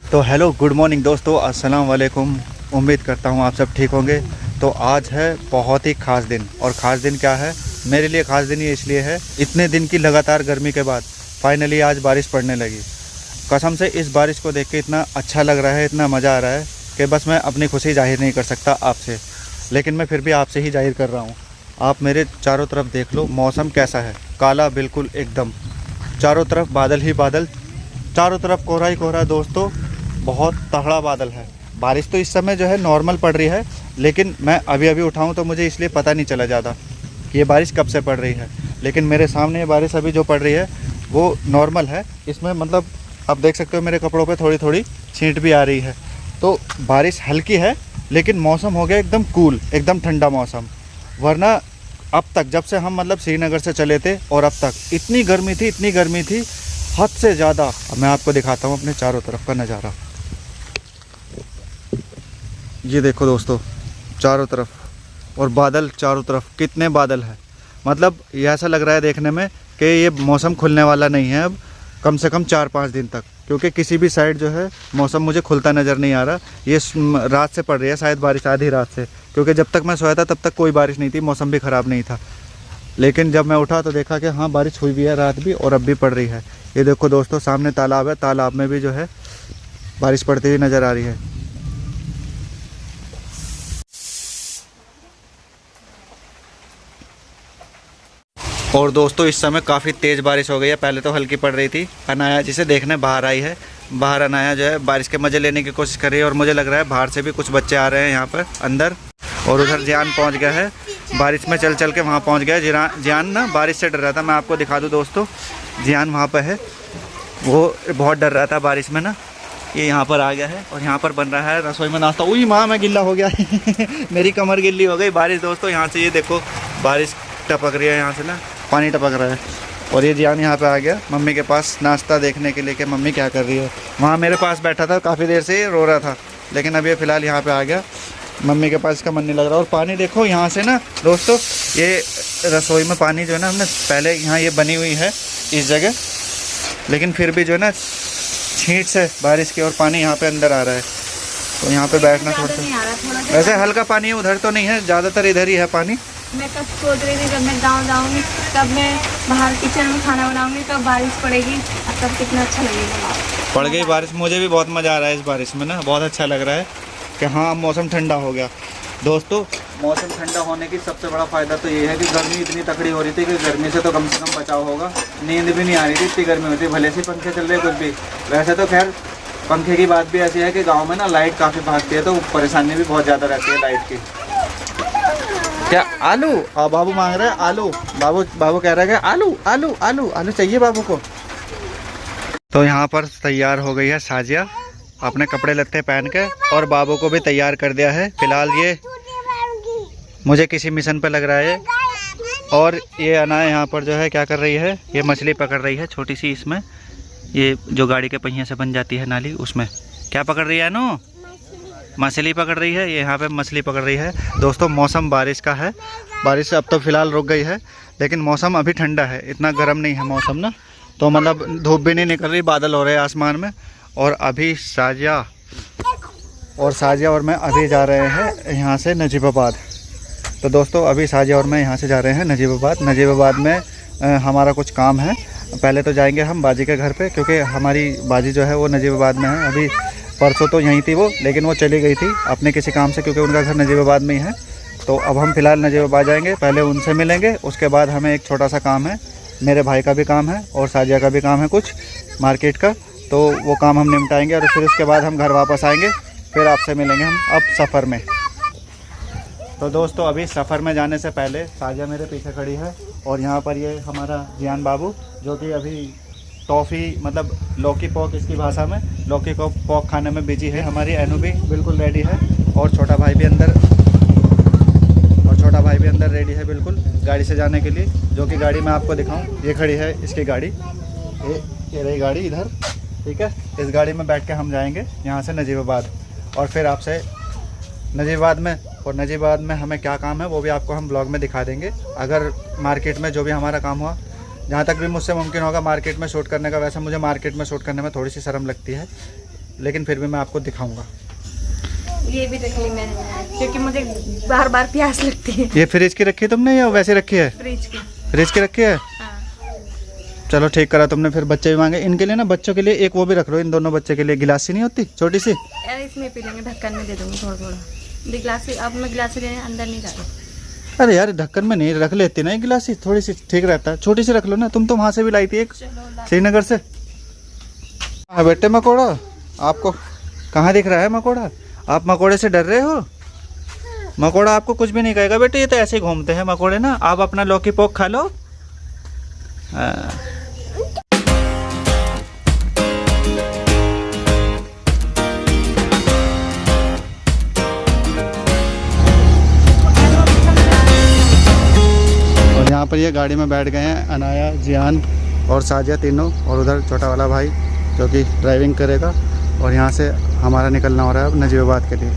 तो hello good morning दोस्तों, अस्सलाम वालेकुम। उम्मीद करता हूँ आप सब ठीक होंगे। तो आज है बहुत ही ख़ास दिन, और ख़ास दिन क्या है मेरे लिए? ख़ास दिन ये इसलिए है, इतने दिन की लगातार गर्मी के बाद फाइनली आज बारिश पड़ने लगी। कसम से इस बारिश को देख के इतना अच्छा लग रहा है, इतना मज़ा आ रहा है कि बस मैं अपनी खुशी जाहिर नहीं कर सकता आपसे, लेकिन मैं फिर भी आपसे ही जाहिर कर रहा हूँ। आप मेरे चारों तरफ देख लो, मौसम कैसा है, काला बिल्कुल एकदम, चारों तरफ बादल ही बादल, चारों तरफ कोहरा ही कोहरा। दोस्तों बहुत तगड़ा बादल है। बारिश तो इस समय जो है नॉर्मल पड़ रही है, लेकिन मैं अभी अभी उठाऊं तो मुझे इसलिए पता नहीं चला ज़्यादा कि ये बारिश कब से पड़ रही है। लेकिन मेरे सामने ये बारिश अभी जो पड़ रही है वो नॉर्मल है। इसमें मतलब आप देख सकते हो मेरे कपड़ों पे थोड़ी थोड़ी छींट भी आ रही है। तो बारिश हल्की है, लेकिन मौसम हो गया एकदम कूल, एकदम ठंडा मौसम। वरना अब तक जब से हम मतलब श्रीनगर से चले थे और अब तक इतनी गर्मी थी हद से ज़्यादा। अब मैं आपको दिखाता हूँ अपने चारों तरफ का नज़ारा। ये देखो दोस्तों, चारों तरफ, और बादल चारों तरफ, कितने बादल हैं। मतलब ये ऐसा लग रहा है देखने में कि ये मौसम खुलने वाला नहीं है अब कम से कम 4-5 दिन तक, क्योंकि किसी भी साइड जो है मौसम मुझे खुलता नज़र नहीं आ रहा। ये रात से पड़ रही है शायद बारिश, आधी रात से, क्योंकि जब तक मैं सोया था तब तक कोई बारिश नहीं थी, मौसम भी ख़राब नहीं था। लेकिन जब मैं उठा तो देखा कि हाँ बारिश हुई भी है रात भी, और अब भी पड़ रही है। ये देखो दोस्तों, सामने तालाब है, तालाब में भी जो है बारिश पड़ती हुई नज़र आ रही है। और दोस्तों इस समय काफ़ी तेज़ बारिश हो गई है। पहले तो हल्की पड़ रही थी। अनाया जिसे देखने बाहर आई है, बाहर अनाया जो है बारिश के मज़े लेने की कोशिश कर रही है, और मुझे लग रहा है बाहर से भी कुछ बच्चे आ रहे हैं यहाँ पर अंदर। और उधर जियान पहुँच गया है, बारिश में चल चल के वहाँ पहुँच गया है। जियान ना बारिश से डर रहा था, मैं आपको दिखा दूँ दोस्तों, जियान वहाँ पर है, वो बहुत डर रहा था बारिश में ना। ये यहाँ पर आ गया है और यहाँ पर बन रहा है रसोई में नाश्ता। उई माँ, मैं गिल्ला हो गया मेरी कमर गिल्ली हो गई बारिश। दोस्तों यहाँ से ये देखो बारिश टपक रही है, यहाँ से ना पानी टपक रहा है। और ये जियान यहाँ पे आ गया मम्मी के पास नाश्ता देखने के लिए कि मम्मी क्या कर रही है। वहाँ मेरे पास बैठा था, काफ़ी देर से रो रहा था, लेकिन अब ये फ़िलहाल यहाँ पे आ गया मम्मी के पास, इसका मन नहीं लग रहा। और पानी देखो यहाँ से ना दोस्तों, ये रसोई में पानी जो है ना, हमने पहले यहाँ ये बनी हुई है इस जगह, लेकिन फिर भी जो है ना छींट से बारिश की, और पानी यहाँ पे अंदर आ रहा है। तो यहाँ पे बैठना थोड़ा सा, वैसे हल्का पानी है, उधर तो नहीं है, ज़्यादातर इधर ही है पानी। मैं तब सोच रही थी जब मैं गाँव जाऊँगी तब मैं बाहर किचन में खाना बनाऊँगी, तब बारिश पड़ेगी, तब कितना अच्छा लगेगा। पड़ गई बारिश, मुझे भी बहुत मज़ा आ रहा है इस बारिश में ना, बहुत अच्छा लग रहा है कि हाँ मौसम ठंडा हो गया। दोस्तों मौसम ठंडा होने की सबसे बड़ा फ़ायदा तो ये है कि गर्मी इतनी तकड़ी हो रही थी कि गर्मी से तो कम बचाव होगा। नींद भी नहीं आ रही थी, इतनी गर्मी होती, भले से पंखे चल रहे कुछ भी। वैसे तो खैर पंखे की बात भी ऐसी है कि गांव में ना लाइट काफ़ी भागती है, तो परेशानी भी बहुत ज़्यादा रहती है लाइट की। क्या आलू? बाबू मांग रहे हैं आलू, बाबू कह रहा है कि आलू आलू आलू आलू चाहिए बाबू को। तो यहाँ पर तैयार हो गई है साजिया, अपने कपड़े लत्ते पहन के, और बाबू को भी तैयार कर दिया है। फिलहाल ये मुझे किसी मिशन पे लग रहा है। और ये अनाया यहाँ पर जो है क्या कर रही है, ये मछली पकड़ रही है छोटी सी, इसमें ये जो गाड़ी के पहिए से बन जाती है नाली, उसमें क्या पकड़ रही है नो? मछली पकड़ रही है, ये यहाँ पे मछली पकड़ रही है। दोस्तों मौसम बारिश का है, बारिश अब तो फ़िलहाल रुक गई है, लेकिन मौसम अभी ठंडा है, इतना गर्म नहीं है मौसम ना। तो मतलब धूप भी नहीं निकल रही, बादल हो रहे हैं आसमान में। और अभी साजिया और मैं अभी जा रहे हैं यहाँ से नजीबाबाद। तो दोस्तों अभी साजिया और मैं यहाँ से जा रहे हैं नजीबाबाद में हमारा कुछ काम है। पहले तो जाएंगे हम बाजी के घर पे, क्योंकि हमारी बाजी जो है वो नजीबाबाद में है। अभी परसों तो यहीं थी वो, लेकिन वो चली गई थी अपने किसी काम से, क्योंकि उनका घर नजीबाबाद में ही है। तो अब हम फ़िलहाल नजीबाबाद जाएंगे, पहले उनसे मिलेंगे, उसके बाद हमें एक छोटा सा काम है, मेरे भाई का भी काम है और साजिया का भी काम है कुछ मार्केट का। तो वो काम हम निपटाएंगे और फिर उसके बाद हम घर वापस आएंगे, फिर आपसे मिलेंगे हम अब सफ़र में। तो दोस्तों अभी सफ़र में जाने से पहले साजिया मेरे पीछे खड़ी है, और यहाँ पर ये हमारा जियान बाबू, जो कि अभी टॉफ़ी मतलब लौकी पॉक इसकी भाषा में लौकी को पॉक खाने में बिजी है। हमारी एनू भी बिल्कुल रेडी है, और छोटा भाई भी अंदर रेडी है बिल्कुल गाड़ी से जाने के लिए, जो कि गाड़ी मैं आपको दिखाऊं, ये खड़ी है इसकी गाड़ी। ये रही गाड़ी इधर, ठीक है। इस गाड़ी में बैठ के हम जाएंगे यहाँ से नजीबाबाद, और फिर आपसे नजीबाबाद में हमें क्या काम है वो भी आपको हम ब्लॉग में दिखा देंगे। अगर मार्केट में जो भी हमारा काम हुआ, जहाँ तक भी मुझसे मुमकिन होगा मार्केट में शूट करने का। वैसे मुझे मार्केट में शूट करने में थोड़ी सी शर्म लगती है, लेकिन फिर भी मैं आपको दिखाऊंगा। ये भी रख ली मैंने क्योंकि मुझे बार बार प्यास लगती है। ये फ्रिज की रखी है तुमने या वैसे रखी है? फ्रिज की रखी है। हाँ। चलो ठीक करा तुमने। फिर बच्चे भी मांगे, इनके लिए ना बच्चों के लिए एक वो भी रख लो, इन दोनों बच्चे के लिए गिलासी नहीं होती छोटी सी, यार इसमें पी लेंगे, ढक्कन में दे दूंगी थोड़ा थोड़ा गिलास। अब मैं गिलास लेने अंदर नहीं जा रही। अरे यार ढक्कन में नहीं रख लेती ना, एक गिलासी थोड़ी सी ठीक रहता है, छोटी सी रख लो ना। तुम तो वहाँ से भी लाई थी एक, श्रीनगर से। हाँ बेटे मकोड़ा, आपको कहाँ दिख रहा है मकोड़ा? आप मकोड़े से डर रहे हो? मकोड़ा आपको कुछ भी नहीं कहेगा बेटे, ये तो ऐसे ही घूमते हैं मकोड़े ना। आप अपना लौकी पोक खा लो। और यहाँ पर ये गाड़ी में बैठ गए हैं अनाया, जियान और साजिया तीनों, और उधर छोटा वाला भाई जो कि ड्राइविंग करेगा। और यहाँ से हमारा निकलना हो रहा है अब नजीबाबाद के लिए।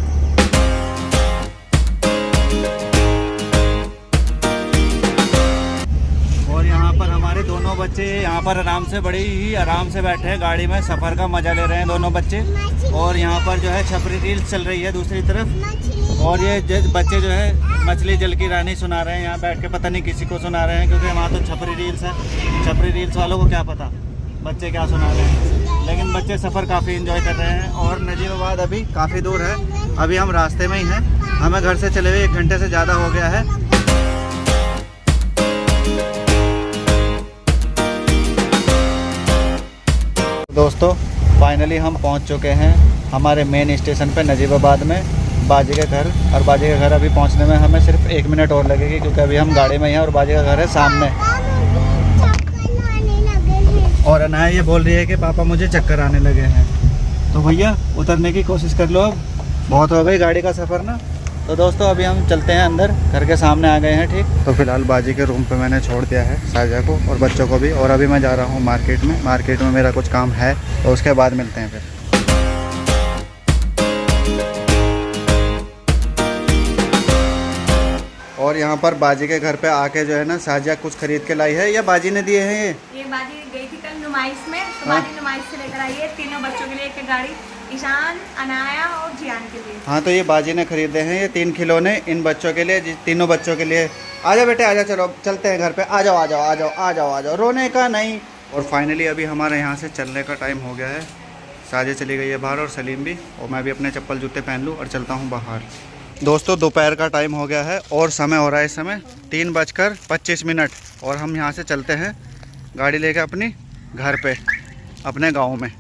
और यहाँ पर हमारे दोनों बच्चे यहाँ पर आराम से, बड़ी ही आराम से बैठे हैं गाड़ी में, सफ़र का मज़ा ले रहे हैं दोनों बच्चे। और यहाँ पर जो है छपरी रील्स चल रही है दूसरी तरफ, और ये बच्चे जो है मछली जल की रानी सुना रहे हैं यहाँ बैठ के। पता नहीं किसी को सुना रहे हैं, क्योंकि वहाँ तो छपरी रील्स है। छपरी रील्स वालों को क्या पता बच्चे क्या सुना रहे हैं, लेकिन बच्चे सफ़र काफ़ी एंजॉय कर रहे हैं। और नजीबाबाद अभी काफ़ी दूर है, अभी हम रास्ते में ही हैं। हमें घर से चले हुए 1 घंटे से ज़्यादा हो गया है। दोस्तों फाइनली हम पहुंच चुके हैं हमारे मेन स्टेशन पे नजीबाबाद में, बाजी के घर। और बाजी के घर अभी पहुंचने में हमें सिर्फ 1 मिनट और लगेगी, क्योंकि अभी हम गाड़ी में ही हैं और बाजी का घर है सामने। और अनाया ये बोल रही है कि पापा मुझे चक्कर आने लगे हैं, तो भैया उतरने की कोशिश कर लो, अब बहुत हो गई गाड़ी का सफ़र ना। तो दोस्तों अभी हम चलते हैं अंदर, घर के सामने आ गए हैं, ठीक। तो फिलहाल बाजी के रूम पे मैंने छोड़ दिया है साजिया को और बच्चों को भी, और अभी मैं जा रहा हूँ मार्केट में मेरा कुछ काम है, तो उसके बाद मिलते हैं फिर। और यहाँ पर बाजी के घर पे आके जो है ना साजिया कुछ खरीद के लाई है, या बाजी ने दिए हैं ये बाजी गई थी कल नुमाइश में, तो बाजी नुमाइश से लेकर आई है तीनों बच्चों के लिए एक गाड़ी, ईशान, अनाया और जियान के लिए। हाँ तो ये बाजी ने खरीदे हैं ये 3 खिलौने इन बच्चों के लिए, तीनों बच्चों के लिए। आजा बेटे आजा, चलो चलते हैं घर पे। आ जाओ आ जाओ आ जाओ आ जाओ आ जाओ, रोने का नहीं। और फाइनली अभी हमारे यहाँ से चलने का टाइम हो गया है। साजिया चली गई है बाहर और सलीम भी, और मैं भी अपने चप्पल जूते पहन लूँ और चलता हूँ बाहर। दोस्तों दोपहर का टाइम हो गया है और समय हो रहा है इस समय 3:25, और हम यहाँ से चलते हैं गाड़ी लेके अपनी घर पे, अपने गांव में।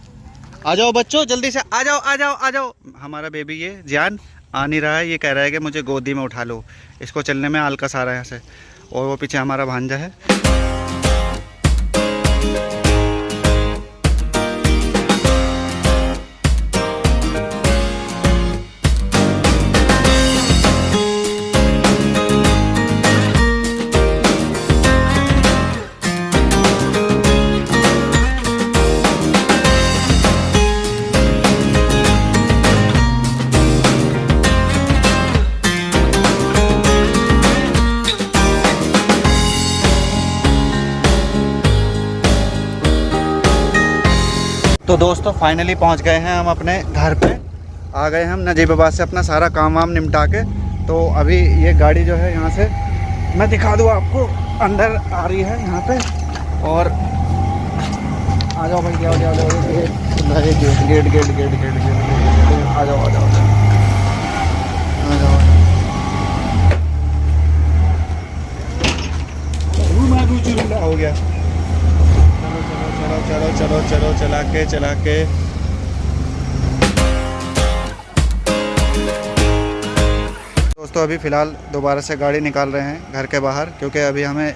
आ जाओ बच्चों जल्दी से, आ जाओ आ जाओ आ जाओ। हमारा बेबी ये जियान आ नहीं रहा है, ये कह रहा है कि मुझे गोदी में उठा लो, इसको चलने में आलकस आ रहा है यहाँ से। और वो पीछे हमारा भांजा है। तो दोस्तों फाइनली पहुंच गए हैं हम अपने घर पे, आ गए हम नजीबाबाद से अपना सारा काम वाम निपटा के। तो अभी ये गाड़ी जो है यहाँ से मैं दिखा दूँ आपको, अंदर आ रही है यहाँ पे। और आ जाओ भाई, आ जाओ आ जाओ, gate gate gate gate gate, आ जाओ आ जाओ आ जाओ। हो गया, चलो चलो चलो चला के दोस्तों अभी फ़िलहाल दोबारा से गाड़ी निकाल रहे हैं घर के बाहर, क्योंकि अभी हमें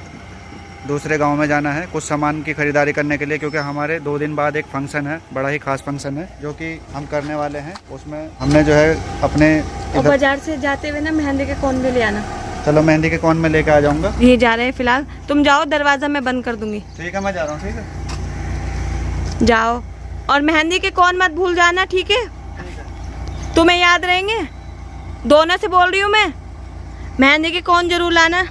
दूसरे गांव में जाना है कुछ सामान की ख़रीदारी करने के लिए, क्योंकि हमारे 2 दिन बाद एक फंक्शन है, बड़ा ही खास फंक्शन है जो कि हम करने वाले हैं। उसमें हमने जो है अपने बाजार से जाते हुए ना मेहंदी के कोन भी ले आना। चलो मेहंदी के कोन में लेके आ जाऊँगा। ये जा रहे हैं फिलहाल, तुम जाओ, दरवाज़ा मैं बंद कर दूँगी। ठीक है मैं जा रहा हूँ, ठीक है। जाओ। और मेहंदी के कौन मत भूल जाना, ठीक है? तुम्हें याद रहेंगे, दोनों से बोल रही हूँ मैं। मेहंदी के कौन जरूर लाना।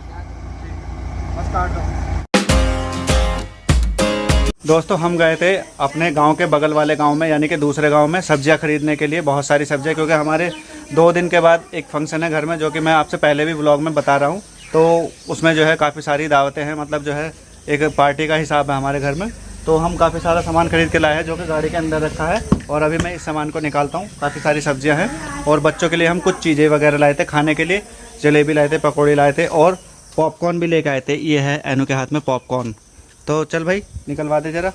दोस्तों हम गए थे अपने गांव के बगल वाले गांव में, यानी कि दूसरे गांव में सब्जियां खरीदने के लिए, बहुत सारी सब्जियां, क्योंकि हमारे 2 दिन के बाद एक फंक्शन है घर में, जो कि मैं आपसे पहले भी व्लॉग में बता रहा हूं। तो उसमें जो है काफ़ी सारी दावतें हैं, मतलब जो है एक पार्टी का हिसाब है हमारे घर में। तो हम काफ़ी सारा सामान खरीद के लाए हैं, जो कि गाड़ी के अंदर रखा है। और अभी मैं इस सामान को निकालता हूँ। काफ़ी सारी सब्जियाँ हैं और बच्चों के लिए हम कुछ चीज़ें वगैरह लाए थे खाने के लिए। जलेबी लाए थे, पकौड़े लाए थे और पॉपकॉर्न भी लेके आए थे। ये है एनू के हाथ में पॉपकॉर्न। तो चल भाई निकलवा दे जरा।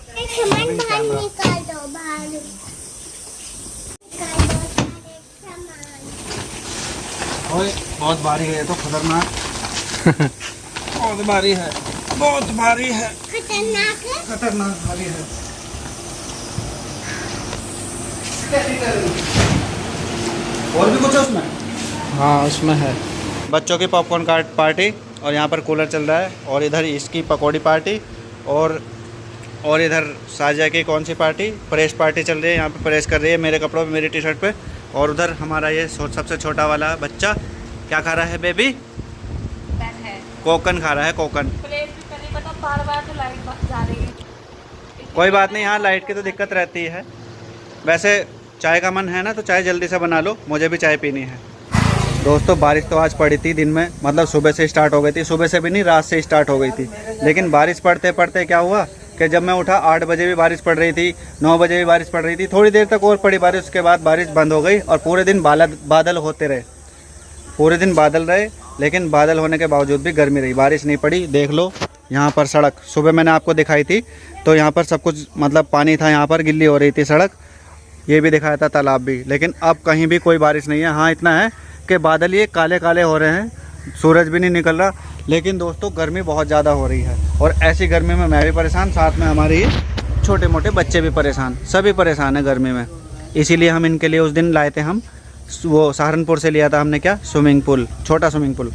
ओए बहुत भारी है ये तो, खतरनाक। बहुत भारी है, बहुत भारी है, खतरनाक भारी है। और भी कुछ है उसमें? हाँ उसमें है। बच्चों की पॉपकॉर्न पार्टी और यहाँ पर कूलर चल रहा है, और इधर इसकी पकौड़ी पार्टी, और इधर साजिया की कौन सी पार्टी, प्रेस पार्टी चल रही है। यहाँ पे प्रेस कर रही है मेरे कपड़ों पे, मेरी टी शर्ट पे। और उधर हमारा ये सबसे छोटा वाला बच्चा क्या खा रहा है बेबी? कोकन खा रहा है, कोकन। बार-बार लाइट जा रही है। कोई बात नहीं, यहाँ लाइट की तो दिक्कत रहती है। वैसे चाय का मन है ना, तो चाय जल्दी से बना लो, मुझे भी चाय पीनी है। दोस्तों बारिश तो आज पड़ी थी दिन में, मतलब सुबह से स्टार्ट हो गई थी। सुबह से भी नहीं, रात से स्टार्ट हो गई थी। लेकिन बारिश पड़ते पड़ते क्या हुआ कि जब मैं उठा 8 बजे भी बारिश पड़ रही थी, 9 बजे भी बारिश पड़ रही थी। थोड़ी देर तक और पड़ी बारिश, उसके बाद बारिश बंद हो गई और पूरे दिन बादल होते रहे। पूरे दिन बादल रहे, लेकिन बादल होने के बावजूद भी गर्मी रही, बारिश नहीं पड़ी। देख लो यहाँ पर सड़क, सुबह मैंने आपको दिखाई थी, तो यहाँ पर सब कुछ मतलब पानी था, यहाँ पर गिल्ली हो रही थी सड़क। ये भी दिखाया था तालाब भी, लेकिन अब कहीं भी कोई बारिश नहीं है। हाँ इतना है कि बादल ये काले काले हो रहे हैं, सूरज भी नहीं निकल रहा। लेकिन दोस्तों गर्मी बहुत ज़्यादा हो रही है, और ऐसी गर्मी में मैं भी परेशान, साथ में हमारे ये छोटे मोटे बच्चे भी परेशान, सभी परेशान हैं गर्मी में। इसीलिए हम इनके लिए उस दिन लाए थे, हम वो सहारनपुर से लिया था हमने, क्या, स्विमिंग पूल, छोटा स्विमिंग पूल।